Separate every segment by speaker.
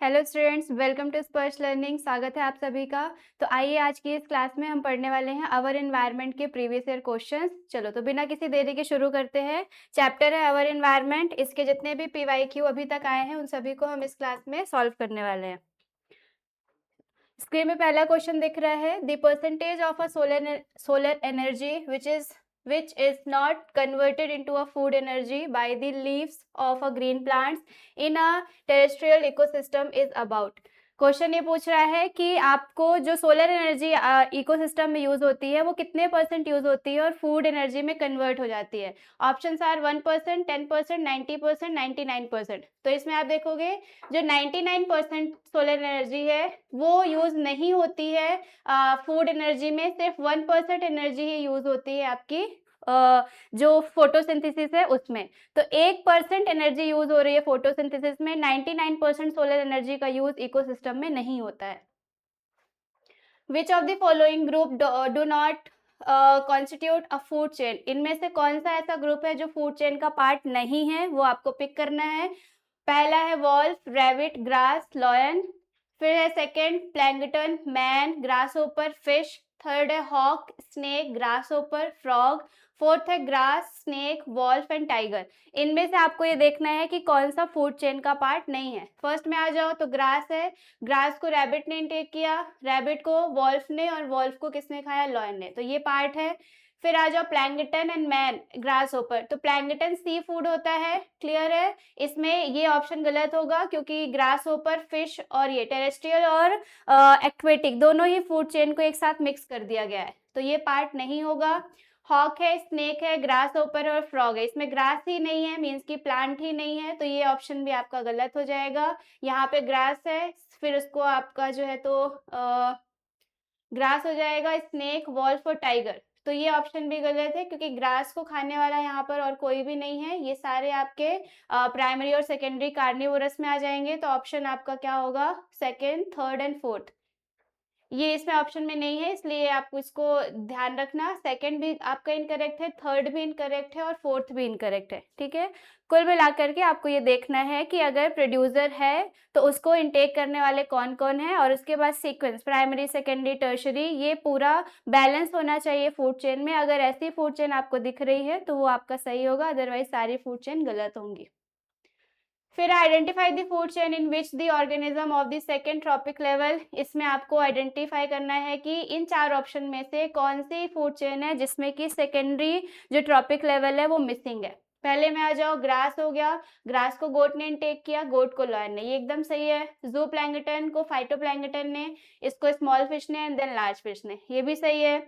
Speaker 1: Hello students, welcome to स्पर्श learning. स्वागत है आप सभी का। तो आइए आज की इस क्लास में हम पढ़ने वाले हैं आवर एनवायरनमेंट के प्रीवियस ईयर क्वेश्चंस। चलो तो बिना किसी देरी के शुरू करते हैं। चैप्टर है आवर एनवायरनमेंट। इसके जितने भी पीवाईक्यू अभी तक आए हैं उन सभी को हम इस क्लास में सॉल्व करने वाले हैं। स्क्रीन में पहला क्वेश्चन दिख रहा है, the percentage of a solar energy which is not converted into a food energy by the leaves of a green plants in a terrestrial ecosystem is about। Question ये पूछ रहा है कि आपको जो सोलर एनर्जी इकोसिस्टम में use होती है वो कितने % यूज होती है और फूड एनर्जी में कन्वर्ट हो जाती है। Options are 1%, 10%, 90%, 99%। तो इसमें आप देखोगे जो 99% सोलर एनर्जी है वो यूज नहीं होती है फूड एनर्जी में, सिर्फ 1% एनर्जी ही यूज होती है आपकी जो फोटोसिंथेसिस है उसमें। तो 1% एनर्जी यूज हो रही है फोटोसिंथेसिस में, 99% सोलर एनर्जी का यूज इकोसिस्टम में नहीं होता है। Which of the following group do not constitute a food chain. इनमें से कौन सा ऐसा ग्रुप है जो फूड चेन का पार्ट नहीं है, वो आपको पिक करना है। पहला है वॉल्फ, रैबिट, ग्रास, लॉयन। फिर है second plankton, man, grasshopper, fish. Third है hawk, snake, grasshopper, frog. Fourth है grass, snake, wolf and tiger. इनमें से आपको ये देखना है कि कौन सा फूड चेन का पार्ट नहीं है। फर्स्ट में आ जाओ तो ग्रास है, ग्रास को रैबिट ने इनटेक किया, रैबिट को वॉल्फ ने, और वॉल्फ को किसने खाया, लॉयन ने, तो ये पार्ट है। फिर आ जाओ plankton and man, grass hopper. तो प्लैंकटन सी फूड होता है, क्लियर है। इसमें ये ऑप्शन गलत होगा क्योंकि ग्रास होपर, फिश और ये टेरेस्ट्रियल और एक्वेटिक दोनों ही फूड चेन को एक साथ मिक्स कर दिया गया है, तो ये पार्ट नहीं होगा। हॉक है, स्नेक है, ग्रास होपर और फ्रॉग है। इसमें ग्रास ही नहीं है, मीन्स की प्लांट ही नहीं है, तो ये ऑप्शन भी आपका गलत हो जाएगा। यहाँ पे ग्रास है, फिर उसको आपका जो है तो ग्रास हो जाएगा, स्नेक, वॉल्फ और टाइगर। तो ये ऑप्शन भी गलत है क्योंकि ग्रास को खाने वाला यहाँ पर और कोई भी नहीं है। ये सारे आपके प्राइमरी और सेकेंडरी कार्निवोरस में आ जाएंगे। तो ऑप्शन आपका क्या होगा, सेकेंड, थर्ड एंड फोर्थ। ये इसमें ऑप्शन में नहीं है, इसलिए आपको इसको ध्यान रखना। सेकंड भी आपका इनकरेक्ट है, थर्ड भी इनकरेक्ट है और फोर्थ भी इनकरेक्ट है, ठीक है। कुल मिलाकर के आपको ये देखना है कि अगर प्रोड्यूसर है तो उसको इनटेक करने वाले कौन कौन है, और उसके बाद सीक्वेंस प्राइमरी, सेकेंडरी, टर्शरी, ये पूरा बैलेंस होना चाहिए फूड चेन में। अगर ऐसी फूड चेन आपको दिख रही है तो वो आपका सही होगा, अदरवाइज सारी फूड चेन गलत होंगी। फिर identify the food chain in which the organism of the second trophic level. इसमें आपको आइडेंटिफाई करना है कि इन चार ऑप्शन में से कौन सी फूड चेन है जिसमें कि सेकेंडरी जो ट्रॉपिक लेवल है वो मिसिंग है। पहले में आ जाओ, ग्रास हो गया, ग्रास को गोट ने इनटेक किया, गोट को लॉयन ने, ये एकदम सही है। जू प्लैंकटन को फाइटोप्लैंकटन ने, इसको स्मॉल फिश ने एंड देन लार्ज फिश ने, ये भी सही है।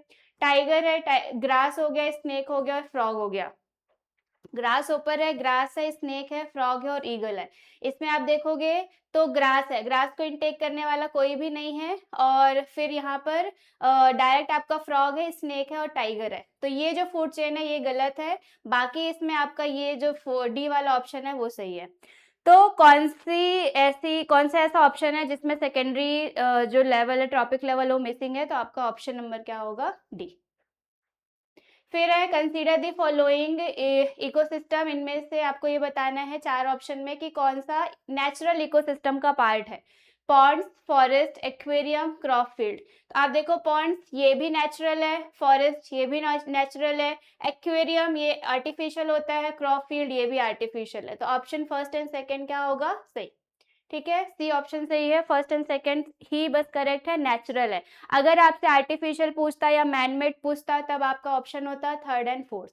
Speaker 1: टाइगर है, ग्रास हो गया, स्नेक हो गया और फ्रॉग हो गया। ग्रास ऊपर है, ग्रास है, स्नेक है, फ्रॉग है और ईगल है। इसमें आप देखोगे तो ग्रास है, ग्रास को इनटेक करने वाला कोई भी नहीं है। और फिर यहाँ पर डायरेक्ट आपका फ्रॉग है, स्नेक है और टाइगर है। तो ये जो फूड चेन है ये गलत है। बाकी इसमें आपका ये जो डी वाला ऑप्शन है वो सही है। तो कौन सा ऐसा ऑप्शन है जिसमें सेकेंडरी जो लेवल है, ट्रॉपिक लेवल, वो मिसिंग है? तो आपका ऑप्शन नंबर क्या होगा, डी। फिर है कंसीडर द फॉलोइंग इकोसिस्टम। इनमें से आपको ये बताना है चार ऑप्शन में कि कौन सा नेचुरल इकोसिस्टम का पार्ट है। Ponds, forest, aquarium, crop field. तो आप देखो पॉन्ड्स ये भी नेचुरल है, फॉरेस्ट ये भी नेचुरल है, एक्वेरियम ये आर्टिफिशियल होता है, क्रॉप फील्ड ये भी आर्टिफिशियल है। तो ऑप्शन फर्स्ट एंड सेकंड क्या होगा, सही, ठीक है। सी ऑप्शन सही है, फर्स्ट एंड सेकंड ही बस करेक्ट है, नेचुरल है। अगर आपसे आर्टिफिशियल पूछता या मैनमेड पूछता तब आपका ऑप्शन होता third and fourth.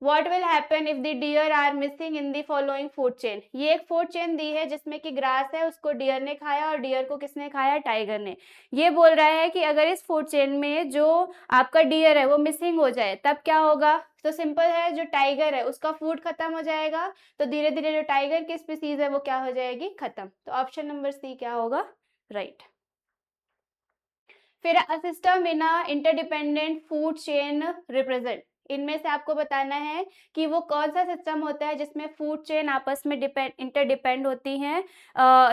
Speaker 1: What will happen if the deer are missing in the following food chain? ये एक फूड चेन दी है जिसमें कि ग्रास है, उसको डियर ने खाया, और डियर को किसने खाया, टाइगर ने। ये बोल रहा है कि अगर इस फूड चेन में जो आपका डियर है वो मिसिंग हो जाए तब क्या होगा। तो सिंपल है, जो टाइगर है उसका फूड खत्म हो जाएगा, तो धीरे धीरे जो टाइगर की स्पीसीज है वो क्या हो जाएगी, खत्म। तो ऑप्शन नंबर सी क्या होगा, राइट। फिर a system in a interdependent food chain represent. इनमें से आपको बताना है कि वो कौन सा सिस्टम होता है जिसमें फूड चेन आपस में इंटरडिपेंड होती हैं।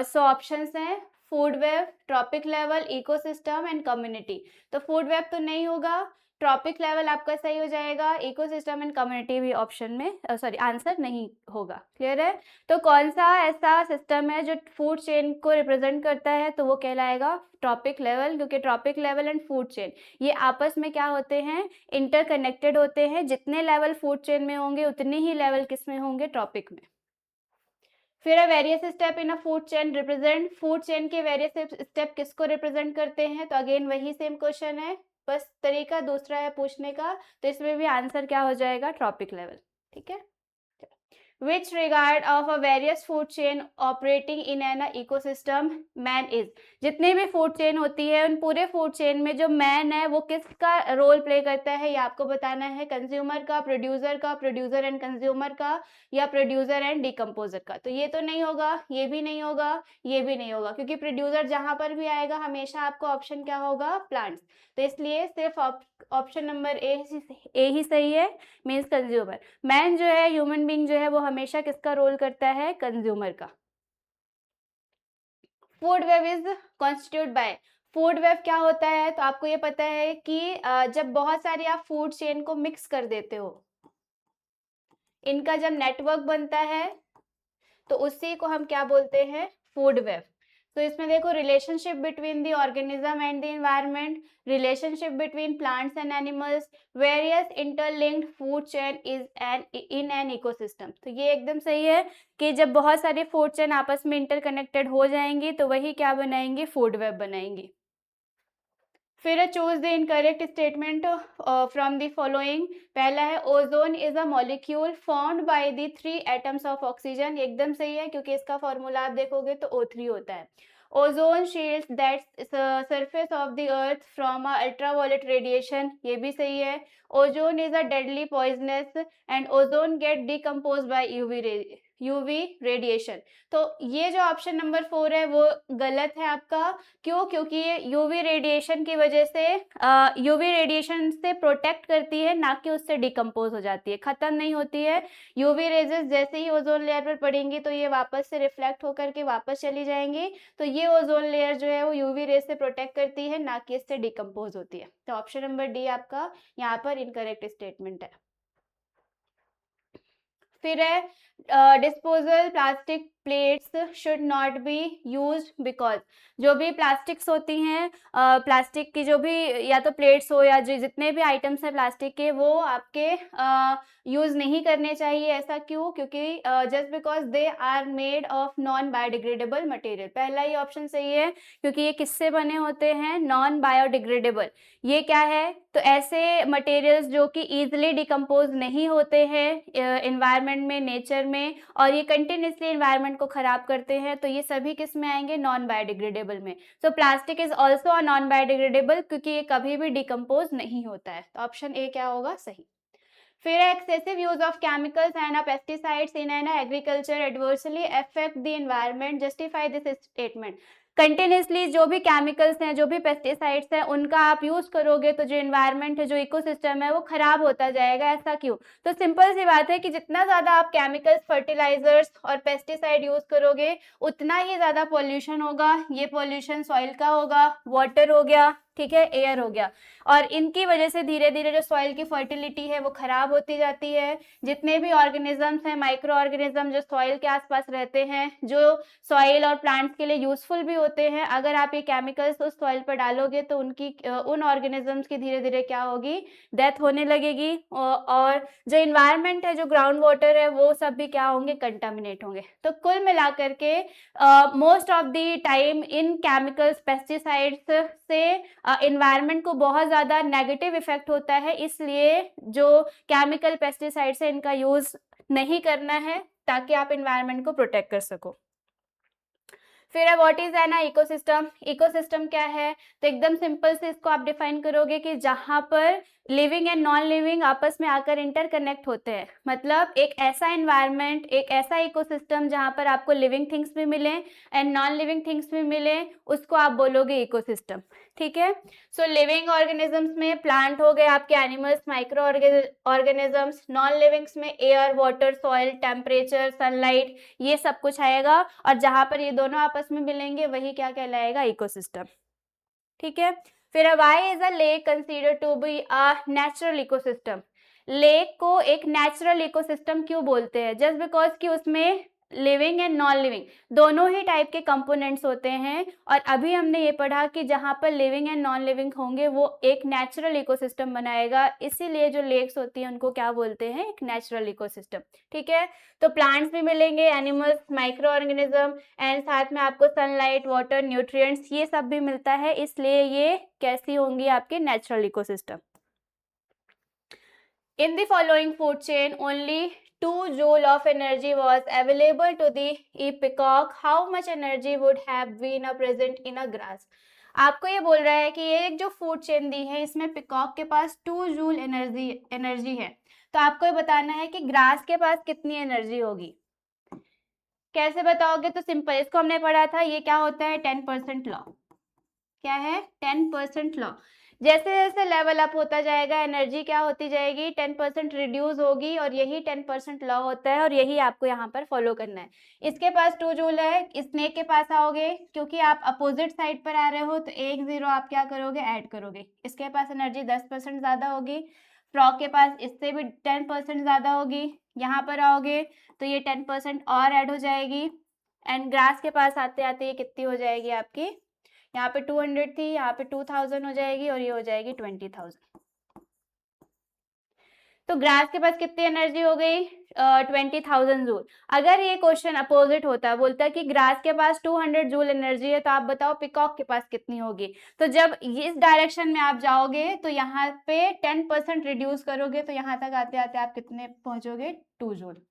Speaker 1: सो ऑप्शंस हैं food web, trophic level, ecosystem and community. तो फूड वेब तो नहीं होगा, ट्रॉपिक लेवल आपका सही हो जाएगा, इकोसिस्टम एंड कम्युनिटी भी ऑप्शन में आंसर नहीं होगा। क्लियर है? तो कौन सा ऐसा सिस्टम है जो फूड चेन को रिप्रेजेंट करता है, तो वो कहलाएगा ट्रॉपिक लेवल, क्योंकि trophic level and food chain ये आपस में क्या होते हैं, इंटरकनेक्टेड होते हैं। जितने लेवल फूड चेन में होंगे उतने ही लेवल किस में होंगे, ट्रॉपिक में। फिर various step in a food chain represent, food chain के वेरियस स्टेप किसको रिप्रेजेंट करते हैं, तो अगेन वही सेम क्वेश्चन है, बस तरीका दूसरा है पूछने का, तो इसमें भी आंसर क्या हो जाएगा, ट्रॉपिक लेवल। ठीक है, which regard of a various food chain operating in an ecosystem man is, जितने भी फूड चेन होती है उन पूरे फूड चेन में जो मैन है वो किसका रोल प्ले करता है, ये आपको बताना है। कंज्यूमर का, प्रोड्यूसर एंड कंज्यूमर का, या प्रोड्यूसर एंड डिकम्पोजर का। तो ये तो नहीं होगा, ये भी नहीं होगा, ये भी नहीं होगा, क्योंकि प्रोड्यूसर जहां पर भी आएगा हमेशा आपको ऑप्शन क्या होगा, प्लांट्स। तो इसलिए सिर्फ ऑप्शन नंबर ए ही सही है, मीन्स कंज्यूमर। मैन जो है, ह्यूमन बीइंग जो है, वो हमेशा किसका रोल करता है, कंज्यूमर का। Food web is constitute by, food web क्या होता है, तो आपको ये पता है कि जब बहुत सारी आप फूड चेन को मिक्स कर देते हो, इनका जब नेटवर्क बनता है तो उसी को हम क्या बोलते हैं, फूड वेब। तो इसमें देखो, relationship between the organism and the environment, relationship between plants and animals, various interlinked food chain is in an ecosystem. तो ये एकदम सही है कि जब बहुत सारी फूड चेन आपस में इंटरकनेक्टेड हो जाएंगी तो वही क्या बनाएंगी, फूड वेब बनाएंगी। फिर choose the incorrect statement from the following. पहला है ozone is a molecule formed by the 3 atoms of oxygen, एकदम सही है क्योंकि इसका फॉर्मूला आप देखोगे तो O3 होता है। Ozone shields that surface of the earth from a ultraviolet radiation, ये भी सही है। Ozone is a deadly poisonous and ozone get decompose by UV radiation. तो ये जो ऑप्शन नंबर 4 है वो गलत है आपका। क्यों? क्योंकि ये यूवी रेडिएशन की वजह से यूवी रेडिएशन से प्रोटेक्ट करती है, ना कि उससे डिकम्पोज हो जाती है, खत्म नहीं होती है। यूवी रेजेस जैसे ही ओजोन लेयर पर पड़ेंगी तो ये वापस से रिफ्लेक्ट होकर के वापस चली जाएंगी। तो ये ओजोन लेयर जो है वो यूवी रेज से प्रोटेक्ट करती है, ना कि इससे डिकम्पोज होती है। तो ऑप्शन नंबर डी आपका यहाँ पर इनकरेक्ट स्टेटमेंट है। फिर है disposal plastic plates should not be use because, जो भी प्लास्टिक्स होती हैं, प्लास्टिक की जो भी या तो प्लेट्स हो या जो जितने भी आइटम्स हैं प्लास्टिक के, वो आपके यूज नहीं करने चाहिए। ऐसा क्यों? क्योंकि just because they are made of non biodegradable material. पहला ही ऑप्शन सही है क्योंकि ये किससे बने होते हैं, नॉन बायोडिग्रेडेबल। ये क्या है, तो ऐसे मटेरियल्स जो कि ईजिली डिकम्पोज नहीं होते हैं एनवायरनमेंट में, नेचर में, और ये कंटिन्यूसली एनवायरनमेंट को खराब करते हैं, तो ये सभी किस में आएंगे, नॉन बायोडिग्रेडेबल में। सो plastic is also a non biodegradable क्योंकि ये कभी भी डिकम्पोज नहीं होता है। तो ऑप्शन ए क्या होगा, सही। फिर excessive use of chemicals and pesticides in an agriculture adversely affect the environment, justify this statement. Continuously जो भी केमिकल्स हैं, जो भी पेस्टिसाइड्स हैं, उनका आप यूज करोगे तो जो एनवायरनमेंट है, जो इकोसिस्टम है, वो खराब होता जाएगा। ऐसा क्यों? तो सिंपल सी बात है कि जितना ज्यादा आप केमिकल्स, फर्टिलाइजर्स और पेस्टिसाइड यूज करोगे उतना ही ज्यादा पॉल्यूशन होगा। ये पॉल्यूशन सॉइल का होगा, वाटर हो गया, ठीक है, एयर हो गया, और इनकी वजह से धीरे धीरे जो सॉइल की फर्टिलिटी है वो खराब होती जाती है। जितने भी ऑर्गेनिजम्स हैं, माइक्रो ऑर्गेनिज्म जो सॉइल के आसपास रहते हैं, जो सॉइल और प्लांट्स के लिए यूजफुल भी होते हैं, अगर आप ये केमिकल्स उस सॉइल पर डालोगे तो उन ऑर्गेनिजम्स की धीरे धीरे क्या होगी, डेथ होने लगेगी। और जो इन्वायरमेंट है, जो ग्राउंड वाटर है, वो सब भी क्या होंगे, कंटामिनेट होंगे। तो कुल मिलाकर के most of the time in chemicals, pesticides से एनवायरनमेंट को बहुत ज़्यादा नेगेटिव इफेक्ट होता है। इसलिए जो केमिकल पेस्टिसाइड्स है इनका यूज नहीं करना है ताकि आप एनवायरनमेंट को प्रोटेक्ट कर सको। फिर है what is an ecosystem. Ecosystem क्या है, तो एकदम सिंपल से इसको आप डिफाइन करोगे कि जहां पर लिविंग एंड नॉन लिविंग आपस में आकर इंटरकनेक्ट होते हैं। मतलब एक ऐसा एनवायरनमेंट, एक ऐसा इकोसिस्टम जहां पर आपको लिविंग थिंग्स भी मिले एंड नॉन लिविंग थिंग्स भी मिले, उसको आप बोलोगे इकोसिस्टम। ठीक है, सो लिविंग ऑर्गेनिजम्स में प्लांट हो गए आपके, animals, micro organisms. Non livings में air, water, soil, temperature, sunlight, ये सब कुछ आएगा, और जहां पर ये दोनों आपस में मिलेंगे वही क्या कहलाएगा, इकोसिस्टम। ठीक है, फिर why is a lake consider to be a natural ecosystem. Lake को एक नेचुरल इकोसिस्टम क्यों बोलते हैं? जस्ट बिकॉज कि उसमें लिविंग एंड नॉन लिविंग दोनों ही टाइप के कंपोनेंट्स होते हैं, और अभी हमने ये पढ़ा कि जहाँ पर लिविंग एंड नॉन लिविंग होंगे वो एक नेचुरल इकोसिस्टम बनाएगा, इसीलिए जो लेक्स होती हैं उनको क्या बोलते हैं? एक नेचुरल इकोसिस्टम। ठीक है, तो प्लांट्स भी मिलेंगे, एनिमल्स, माइक्रो ऑर्गेनिज्म, एंड साथ में आपको सनलाइट, वाटर, न्यूट्रिएंट्स, ये सब भी मिलता है, इसलिए ये कैसी होंगी? आपकी natural ecosystem. In the following food chain, only 2 joule of energy was available to the peacock. How much energy would have been present in a grass? आपको ये बोल रहा है कि ये एक जो फूड चेन दी है इसमें पिकॉक के पास 2 जूल एनर्जी है, तो आपको ये बताना है कि ग्रास के पास कितनी एनर्जी होगी। कैसे बताओगे? तो सिंपल, इसको हमने पढ़ा था, ये क्या होता है? 10% लॉ। क्या है? 10% लॉ। जैसे जैसे लेवल अप होता जाएगा एनर्जी क्या होती जाएगी? 10% रिड्यूस होगी, और यही 10% लॉ होता है, और यही आपको यहाँ पर फॉलो करना है। इसके पास 2 जूल है, स्नेक के पास आओगे, क्योंकि आप अपोजिट साइड पर आ रहे हो तो 1 0 आप क्या करोगे? ऐड करोगे। इसके पास एनर्जी 10% ज़्यादा होगी, फ्रॉग के पास इससे भी 10% ज़्यादा होगी, यहाँ पर आओगे तो ये 10% और ऐड हो जाएगी, एंड ग्रास के पास आते आते ये कितनी हो जाएगी आपकी? यहाँ पे 200 थी, यहाँ पे 2000 हो जाएगी, और ये हो जाएगी 20,000। तो ग्रास के पास कितनी एनर्जी हो गई? 20,000 जूल। अगर ये क्वेश्चन अपोजिट होता, बोलता कि ग्रास के पास 200 जूल एनर्जी है, तो आप बताओ पिकॉक के पास कितनी होगी? तो जब इस डायरेक्शन में आप जाओगे तो यहाँ पे 10% रिड्यूस करोगे, तो यहाँ तक आते आते आप कितने पहुंचोगे? 2 जूल।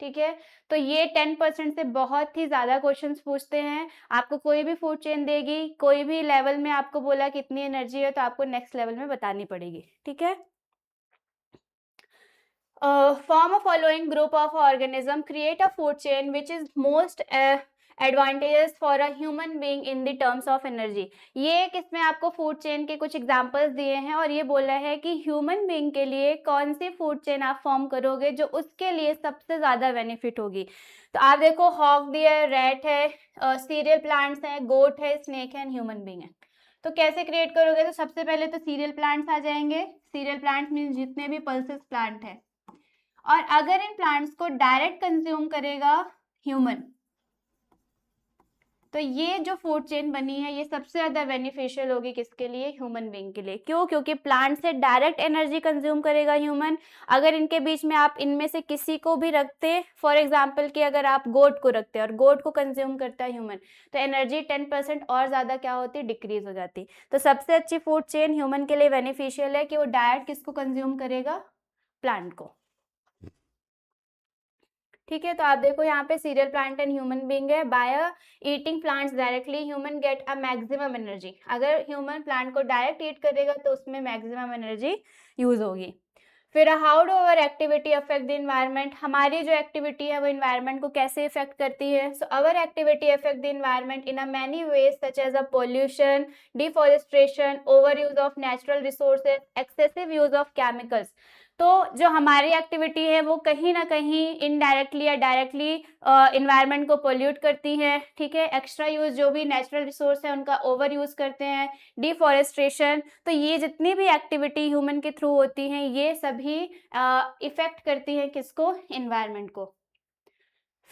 Speaker 1: ठीक है, तो ये 10% से बहुत ही ज्यादा क्वेश्चंस पूछते हैं। आपको कोई भी फूड चेन देगी, कोई भी लेवल में आपको बोला कितनी एनर्जी है, तो आपको नेक्स्ट लेवल में बतानी पड़ेगी। ठीक है, form a following group of organism, create a food chain which is most advantageous for a human being in the terms of energy। ये किसमें आपको फूड चेन के कुछ एग्जांपल्स दिए हैं, और ये बोला है कि ह्यूमन बीइंग के लिए कौन सी फूड चेन आप फॉर्म करोगे जो उसके लिए सबसे ज्यादा बेनिफिट होगी। तो आप देखो, हॉक दिया है, रैट है, सीरियल प्लांट्स हैं, गोट है, स्नेक है, एंड ह्यूमन बीइंग है। तो कैसे क्रिएट करोगे? तो सबसे पहले तो सीरियल प्लांट्स आ जाएंगे। सीरियल प्लांट्स मीन जितने भी पल्सेस प्लांट है, और अगर इन प्लांट्स को डायरेक्ट कंज्यूम करेगा ह्यूमन, तो ये जो फूड चेन बनी है ये सबसे ज्यादा बेनिफिशियल होगी किसके लिए? ह्यूमन बीइंग के लिए। क्यों? क्योंकि प्लांट से डायरेक्ट एनर्जी कंज्यूम करेगा ह्यूमन। अगर इनके बीच में आप इनमें से किसी को भी रखते, फॉर एग्जाम्पल कि अगर आप गोट को रखते और गोट को कंज्यूम करता है ह्यूमन, तो एनर्जी 10% और ज्यादा क्या होती? डिक्रीज हो जाती। तो सबसे अच्छी फूड चेन ह्यूमन के लिए बेनिफिशियल है कि वो डायरेक्ट किसको कंज्यूम करेगा? प्लांट को। ठीक है, तो आप देखो यहाँ पे cereal plant and human being है। By eating plants directly human get a maximum energy. अगर ह्यूमन प्लांट को डायरेक्ट ईट करेगा तो उसमें मैक्सिमम एनर्जी यूज होगी। फिर how do our activity affect the environment? हमारी जो एक्टिविटी है वो इन्वायरमेंट को कैसे इफेक्ट करती है? So our activity affect the environment in a many ways such as a pollution, deforestation, over use of natural resources, excessive use of chemicals. तो जो हमारी एक्टिविटी है वो कहीं ना कहीं इनडायरेक्टली या डायरेक्टली इन्वायरमेंट को पोल्यूट करती है। ठीक है, एक्स्ट्रा यूज जो भी नेचुरल रिसोर्स है उनका ओवर यूज करते हैं, डिफॉरेस्ट्रेशन। तो ये जितनी भी एक्टिविटी ह्यूमन के थ्रू होती हैं ये सभी इफेक्ट करती हैं किसको? इन्वायरमेंट को।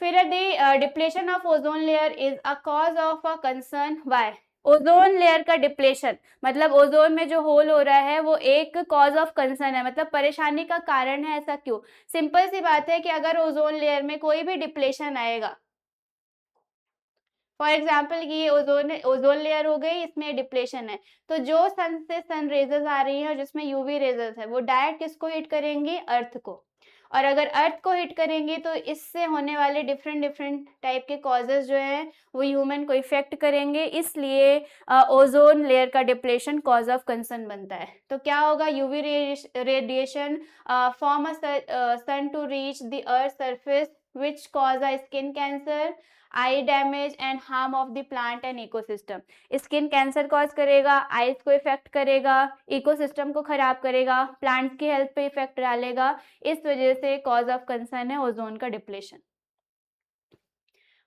Speaker 1: फिर the depletion of ozone layer is a cause of a concern. Why? Ozone layer का डिप्लेशन मतलब ओजोन में जो होल हो रहा है वो एक कॉज ऑफ कंसर्न है, मतलब परेशानी का कारण है। ऐसा क्यों? सिंपल सी बात है कि अगर ओजोन लेयर में कोई भी डिप्लेशन आएगा, फॉर एग्जाम्पल कि ये ओजोन लेयर हो गई, इसमें डिप्लेशन है, तो जो सन से सन रेजेस आ रही है और जिसमें यूवी रेजेस है वो डायरेक्ट किसको हिट करेंगे? अर्थ को। और अगर अर्थ को हिट करेंगे तो इससे होने वाले डिफरेंट डिफरेंट टाइप के कॉजेज जो हैं वो ह्यूमन को इफेक्ट करेंगे, इसलिए ओजोन लेयर का डिप्लेशन कॉज ऑफ कंसर्न बनता है। तो क्या होगा? UV radiation from a sun to reach the earth surface which cause a skin cancer, eye damage and harm of the plant and ecosystem. Skin cancer cause करेगा, eyes को effect करेगा, ecosystem को खराब करेगा, प्लांट्स की health पे effect डालेगा। इस वजह से कॉज ऑफ कंसर्न है ओजोन का depletion.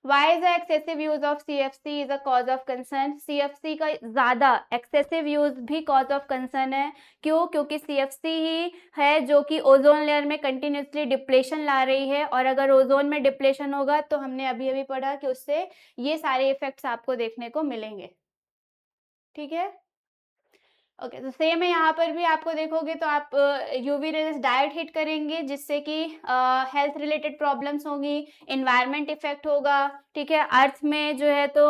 Speaker 1: Why is the excessive use of CFC is a cause of concern? CFC का ज़्यादा excessive use भी cause of concern है. क्यों? क्योंकि CFC ही है जो कि ओजोन लेयर में कंटिन्यूसली डिप्लेशन ला रही है, और अगर ओजोन में डिप्लेशन होगा तो हमने अभी अभी पढ़ा कि उससे ये सारे इफेक्ट्स आपको देखने को मिलेंगे. ठीक है. ओके, तो सेम है यहाँ पर भी. आपको देखोगे तो आप यूवी रेज डायरेक्ट हिट करेंगे जिससे कि हेल्थ रिलेटेड प्रॉब्लम्स होंगी, इन्वायरमेंट इफेक्ट होगा. ठीक है. अर्थ में जो है तो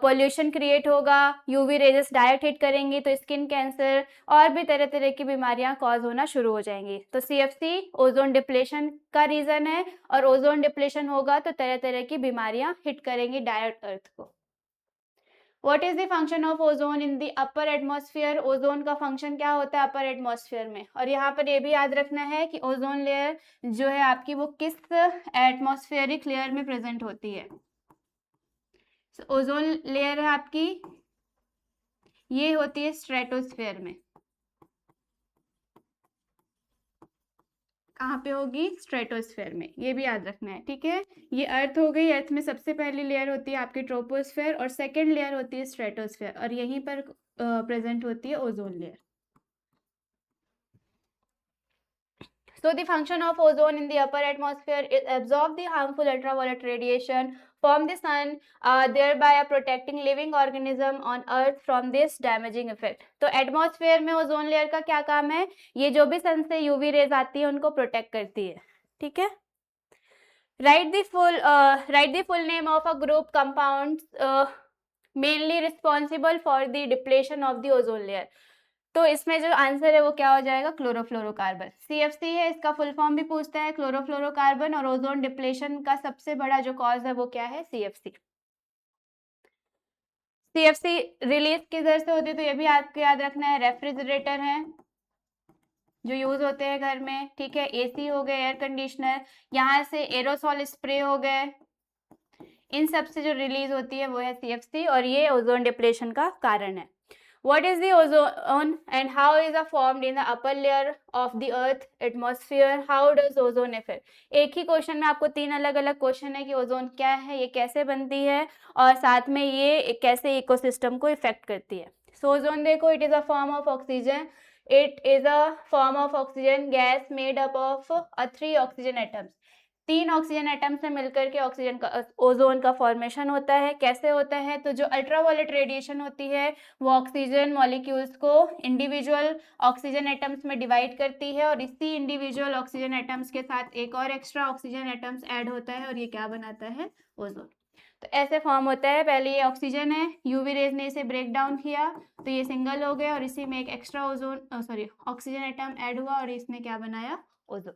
Speaker 1: पोल्यूशन क्रिएट होगा. यूवी रेजेस डायरेक्ट हिट करेंगी तो स्किन कैंसर और भी तरह तरह की बीमारियां कॉज होना शुरू हो जाएंगी. तो CFC ओजोन डिप्लेशन का रीजन है, और ओजोन डिप्लेशन होगा तो तरह तरह की बीमारियां हिट करेंगी डायरेक्ट अर्थ को. What is the function of ozone in the upper atmosphere? Ozone का फंक्शन क्या होता है अपर एटमॉस्फेयर में? और यहाँ पर ये भी याद रखना है कि ओजोन लेयर जो है आपकी वो किस एटमॉस्फेरिक लेयर में प्रेजेंट होती है. ओजोन लेयर है आपकी, ये होती है स्ट्रेटोस्फेयर में. कहाँ पे होगी? स्ट्रेटोस्फेयर में. ये भी याद रखना है. ठीक है. ये अर्थ हो गई. अर्थ में सबसे पहली लेयर होती है आपकी ट्रोपोस्फेयर, और सेकेंड लेयर होती है स्ट्रेटोस्फेयर, और यहीं पर प्रेजेंट होती है ozone layer. So the function of ozone in the upper atmosphere is absorb the harmful ultraviolet radiation from the sun, thereby protecting living organism on earth from this damaging effect. तो atmosphere में ozone layer का क्या काम है? ये जो भी सन से यूवी रेज आती है उनको प्रोटेक्ट करती है. ठीक है. Write the full name of a group compounds mainly responsible for the depletion of the ozone layer. तो इसमें जो आंसर है वो क्या हो जाएगा? क्लोरोफ्लोरोकार्बन. CFC है, इसका फुल फॉर्म भी पूछता है क्लोरोफ्लोरोकार्बन, और ओजोन डिप्लेशन का सबसे बड़ा जो कॉज है वो क्या है? CFC. CFC रिलीज किधर से होती है? तो ये भी आपको याद रखना है. रेफ्रिजरेटर है जो यूज होते हैं घर में. ठीक है. AC हो गए, एयर कंडीशनर, यहाँ से एरोसॉल स्प्रे हो गए, इन सब से जो रिलीज होती है वो है CFC, और ये ओजोन डिप्लेशन का कारण है. What is the ozone and how is it formed in the upper layer of the earth atmosphere? How does ozone affect? एक ही क्वेश्चन में आपको 3 अलग अलग क्वेश्चन है कि ओजोन क्या है, ये कैसे बनती है, और साथ में ये कैसे इकोसिस्टम को इफेक्ट करती है. सो ओजोन देखो, it is a form of oxygen. It is a form of oxygen gas made up of 3 oxygen atoms. 3 oxygen atom से मिलकर के ऑक्सीजन का ओजोन का फॉर्मेशन होता है. कैसे होता है? तो जो अल्ट्रावायलेट रेडिएशन होती है वो ऑक्सीजन मॉलिक्यूल्स को इंडिविजुअल ऑक्सीजन एटम्स में डिवाइड करती है, और इसी इंडिविजुअल ऑक्सीजन एटम्स के साथ एक और एक्स्ट्रा ऑक्सीजन एटम्स ऐड होता है, और ये क्या बनाता है? ओजोन. तो ऐसे फॉर्म होता है. पहले ये ऑक्सीजन है, यूवी रेज ने इसे ब्रेक डाउन किया तो ये सिंगल हो गया, और इसी में एक एक्स्ट्रा ऑक्सीजन एटम ऐड हुआ, और इसने क्या बनाया? Ozone.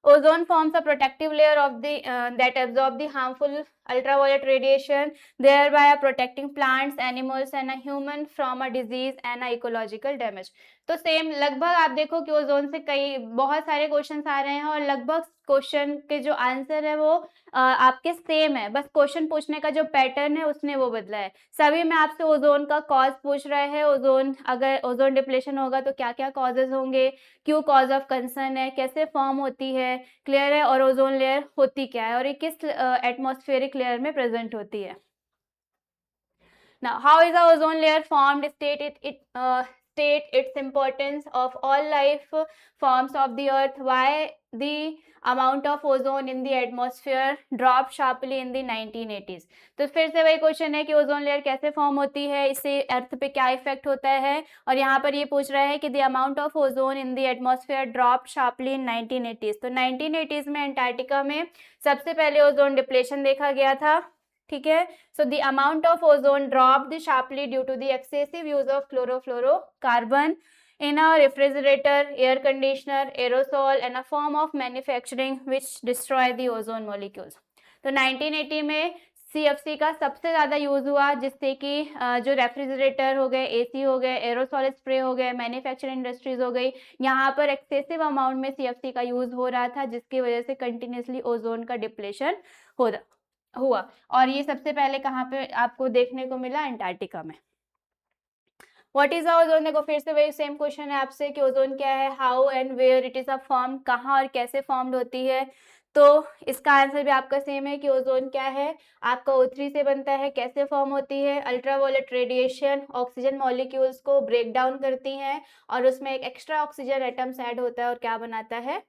Speaker 1: Ozone forms a protective layer of the that absorb the harmful ultraviolet radiation, thereby protecting plants, animals and a human from a disease and a ecological damage. तो same लगभग आप देखो कि ओजोन से कई बहुत सारे क्वेश्चंस आ रहे हैं, और लगभग क्वेश्चन के जो आंसर है वो आपके सेम है. बस क्वेश्चन पूछने का जो पैटर्न है उसने वो बदला है. सभी में आपसे ओजोन का कॉज पूछ रहा है. ओजोन, अगर ओजोन डिप्लेशन होगा तो क्या क्या कॉजेज होंगे, क्यों कॉज ऑफ कंसर्न है, कैसे फॉर्म होती है, क्लियर है, और ओजोन लेयर होती क्या है, और ये किस एटमॉस्फेरिक लेयर में प्रेजेंट होती है. Now, how is the ozone layer formed? State its importance of all life forms of the earth. Why the amount of ozone in the atmosphere dropped sharply in the 1980s. तो फिर से वही question है कि ozone layer कैसे form होती है, इससे अर्थ पे क्या इफेक्ट होता है, और यहाँ पर ये पूछ रहा है कि the amount of ozone in the atmosphere drop sharply in 1980s. तो 1980s में अंटार्कटिका में सबसे पहले ओजोन डिप्लेशन देखा गया था. ठीक है. So the amount of ozone dropped sharply due to the excessive use of chlorofluorocarbon in a refrigerator, air conditioner, aerosol and a form of manufacturing which destroy the ozone molecules. तो 1980 में CFC का सबसे ज़्यादा use हुआ, जिससे कि जो refrigerator हो गए, AC हो गए, एरोसॉल स्प्रे हो गए, मैन्युफैक्चरिंग इंडस्ट्रीज हो गई, यहाँ पर एक्सेसिव अमाउंट में CFC का यूज़ हो रहा था, जिसकी वजह से कंटिन्यूसली ओजोन का डिप्लेशन हुआ. और ये सबसे पहले कहाँ पे आपको देखने को मिला? अंटार्कटिका में. What is ozone? देखो फिर से वही सेम क्वेश्चन है आपसे कि ओजोन क्या है, how and where it is a form, कहाँ और कैसे फॉर्म्ड होती है. तो इसका आंसर भी आपका सेम है कि ओजोन क्या है, आपका O3 से बनता है। कैसे फॉर्म होती है, अल्ट्रावायलेट रेडिएशन ऑक्सीजन मॉलिक्यूल्स को ब्रेक डाउन करती है और उसमें एक एक्स्ट्रा ऑक्सीजन एटम्स ऐड होता है और क्या बनाता है,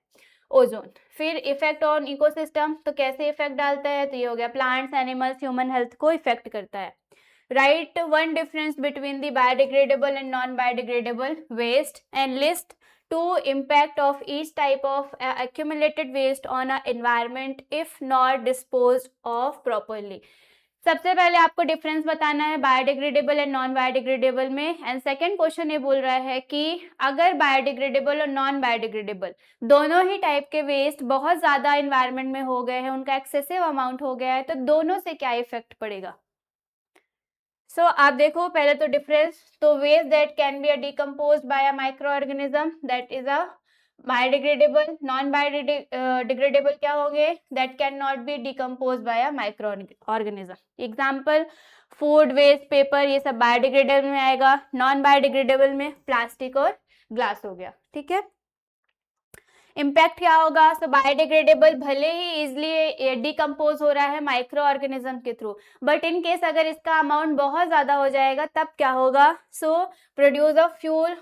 Speaker 1: ओजोन। फिर इफेक्ट ऑन इकोसिस्टम, तो कैसे इफेक्ट डालता है, तो ये हो गया प्लांट्स, एनिमल्स, ह्यूमन हेल्थ को इफेक्ट करता है। Write one difference between the biodegradable and non biodegradable waste and list to impact of each type of accumulated waste on a environment if not disposed of properly। सबसे पहले आपको difference बताना है biodegradable and non biodegradable में। And second question ये बोल रहा है कि अगर बायोडिग्रेडेबल और नॉन बायोडिग्रेडेबल दोनों ही टाइप के वेस्ट बहुत ज्यादा एनवायरनमेंट में हो गए हैं, उनका एक्सेसिव अमाउंट हो गया है, तो दोनों से क्या इफेक्ट पड़ेगा। सो आप देखो पहले तो डिफरेंस, तो waste that can be decomposed by a microorganism that is a biodegradable. Non biodegradable क्या होंगे, that can not be decomposed by a microorganism. Example food waste, paper, ये सब बायोडिग्रेडेबल में आएगा। नॉन बायोडिग्रेडेबल में plastic और glass हो गया, ठीक है। इम्पैक्ट क्या होगा, सो बायोडिग्रेडेबल भले ही इजिली डिकम्पोज हो रहा है माइक्रो ऑर्गेनिज्म के थ्रू, बट इन केस अगर इसका अमाउंट बहुत ज्यादा हो जाएगा तब क्या होगा, so produce a fuel,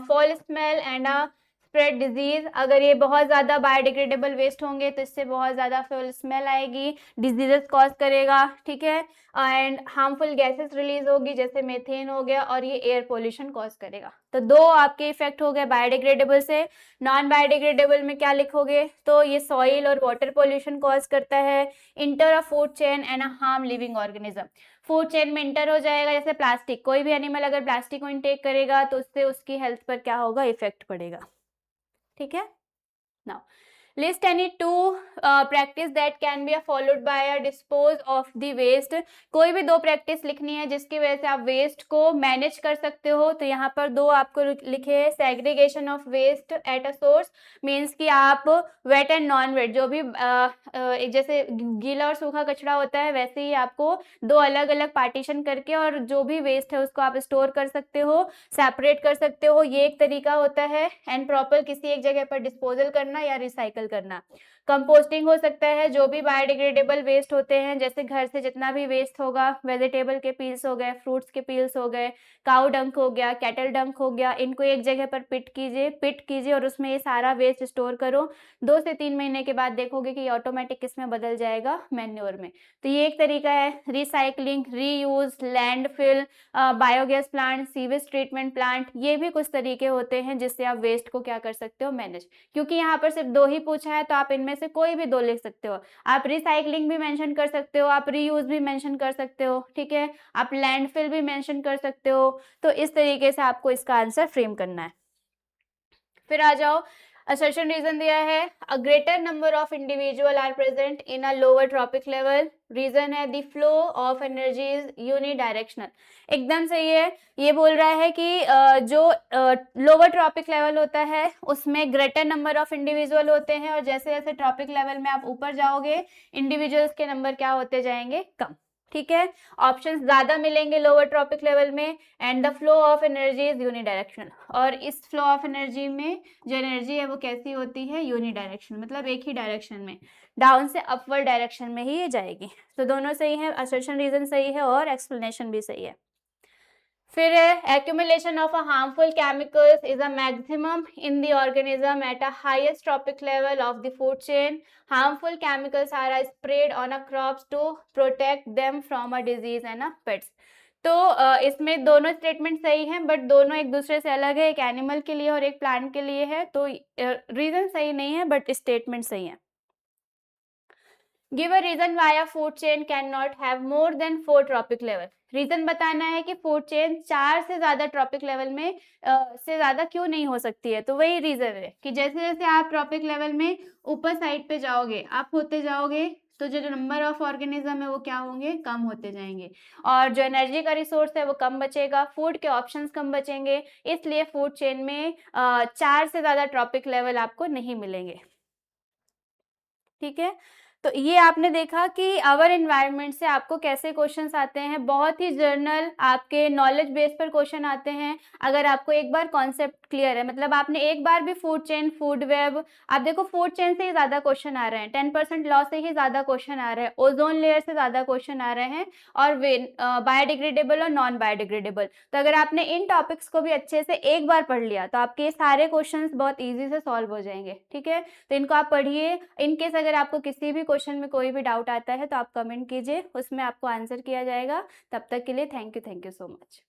Speaker 1: foul smell and a spread disease. अगर ये बहुत ज्यादा बायोडिग्रेडेबल वेस्ट होंगे तो इससे बहुत ज्यादा फ्यूल स्मेल आएगी, डिजीजेस कॉज करेगा, ठीक है। एंड हार्मफुल गैसेस रिलीज होगी जैसे मेथेन हो गया, और ये एयर पोल्यूशन कॉज करेगा। तो दो आपके इफेक्ट हो गए बायोडिग्रेडेबल से। नॉन बायोडिग्रेडेबल में क्या लिखोगे, तो ये सॉइल और वाटर पोल्यूशन कॉज करता है, inter a food chain and a harm living organism. Food chain में इंटर हो जाएगा, जैसे प्लास्टिक, कोई भी एनिमल अगर प्लास्टिक को इनटेक करेगा तो उससे उसकी हेल्थ पर क्या होगा, इफेक्ट पड़ेगा, ठीक है। Now list any two practice that can be followed by a dispose of the waste। कोई भी दो प्रैक्टिस लिखनी है जिसकी वजह से आप वेस्ट को मैनेज कर सकते हो। तो यहाँ पर दो आपको लिखे हैं, segregation of waste at a source, means कि आप वेट एंड नॉन वेट जो भी जैसे गीला और सूखा कचरा होता है वैसे ही आपको दो अलग अलग पार्टीशन करके और जो भी वेस्ट है उसको आप स्टोर कर सकते हो, सेपरेट कर सकते हो, ये एक तरीका होता है। एंड प्रॉपर किसी एक जगह पर डिस्पोजल करना या रिसाइकल करना। कंपोस्टिंग हो सकता है, जो भी बायोडिग्रेडेबल वेस्ट होते हैं, जैसे घर से जितना भी वेस्ट होगा, वेजिटेबल के पील्स हो गए, फ्रूट्स के पील्स हो गए, काउ डंक हो गया, कैटल डंक हो गया, इनको एक जगह पर पिट कीजिए और उसमें ये सारा वेस्ट स्टोर करो। 2 से 3 महीने के बाद देखोगे कि ऑटोमेटिक किसमें बदल जाएगा, मैन्योर में। तो ये एक तरीका है। Recycling, reuse, landfill, biogas plant, sewage treatment plant, ये भी कुछ तरीके होते हैं जिससे आप वेस्ट को क्या कर सकते हो, मैनेज। क्योंकि यहाँ पर सिर्फ दो ही पूछा है तो आप इनमें से कोई भी दो लिख सकते हो। आप रिसाइकलिंग भी मेंशन कर सकते हो, आप रीयूज भी मेंशन कर सकते हो, ठीक है, आप लैंडफिल भी मेंशन कर सकते हो। तो इस तरीके से आपको इसका आंसर फ्रेम करना है। फिर आ जाओ, असर्शन रीजन दिया है, a greater number of individual are present in a lower trophic level. Reason है the flow of energy is unidirectional. एकदम सही है। ये बोल रहा है कि जो लोअर ट्रॉपिक लेवल होता है उसमें ग्रेटर नंबर ऑफ इंडिविजुअल होते हैं, और जैसे जैसे ट्रॉपिक लेवल में आप ऊपर जाओगे इंडिविजुअल्स के नंबर क्या होते जाएंगे, कम, ठीक है। ऑप्शंस ज्यादा मिलेंगे लोअर ट्रॉपिक लेवल में। And the flow of energy is unidirectional, और इस फ्लो ऑफ एनर्जी में जो एनर्जी है वो कैसी होती है, यूनिडायरेक्शनल, मतलब एक ही डायरेक्शन में, डाउन से अपवर्ड डायरेक्शन में ही ये जाएगी। तो दोनों सही है, असर्शन रीजन सही है और एक्सप्लेनेशन भी सही है। फिर accumulation of a harmful chemicals is a maximum in the organism at a highest trophic level of the food chain। harmful chemicals are sprayed on a crops to protect them from a disease and a pests। तो इसमें दोनों statement सही हैं, but दोनों एक दूसरे से अलग है, एक एनिमल के लिए और एक प्लांट के लिए है। तो रीजन सही नहीं है बट स्टेटमेंट सही है। Give a reason why a food chain can not have more than 4 trophic level. Reason बताना है कि फूड चेन 4 से ज्यादा ट्रॉपिक लेवल में से ज्यादा क्यों नहीं हो सकती है। तो वही रीजन है कि जैसे जैसे आप ट्रॉपिक लेवल में ऊपर साइड पे जाओगे, आप होते जाओगे, तो जो नंबर ऑफ ऑर्गेनिज्म है वो क्या होंगे, कम होते जाएंगे, और जो एनर्जी का रिसोर्स है वो कम बचेगा, फूड के ऑप्शंस कम बचेंगे। इसलिए फूड चेन में 4 से ज्यादा ट्रॉपिक लेवल आपको नहीं मिलेंगे, ठीक है। तो ये आपने देखा कि आवर एनवायरनमेंट से आपको कैसे क्वेश्चंस आते हैं, बहुत ही जर्नल आपके नॉलेज बेस पर क्वेश्चन आते हैं। अगर आपको एक बार कॉन्सेप्ट क्लियर है, मतलब आपने एक बार भी फूड चेन, फूड वेब, आप देखो फूड चेन से ही ज़्यादा क्वेश्चन आ रहे हैं, 10% लॉ से ही ज़्यादा क्वेश्चन आ रहे हैं, ओजोन लेयर से ज़्यादा क्वेश्चन आ रहे हैं, और बायोडिग्रेडेबल और नॉन बायोडिग्रेडेबल। तो अगर आपने इन टॉपिक्स को भी अच्छे से एक बार पढ़ लिया तो आपके ये सारे क्वेश्चंस बहुत ईजी से सॉल्व हो जाएंगे। ठीक है, तो इनको आप पढ़िए। इनकेस अगर आपको किसी भी क्वेश्चन में कोई भी डाउट आता है तो आप कमेंट कीजिए, उसमें आपको आंसर किया जाएगा। तब तक के लिए थैंक यू सो मच।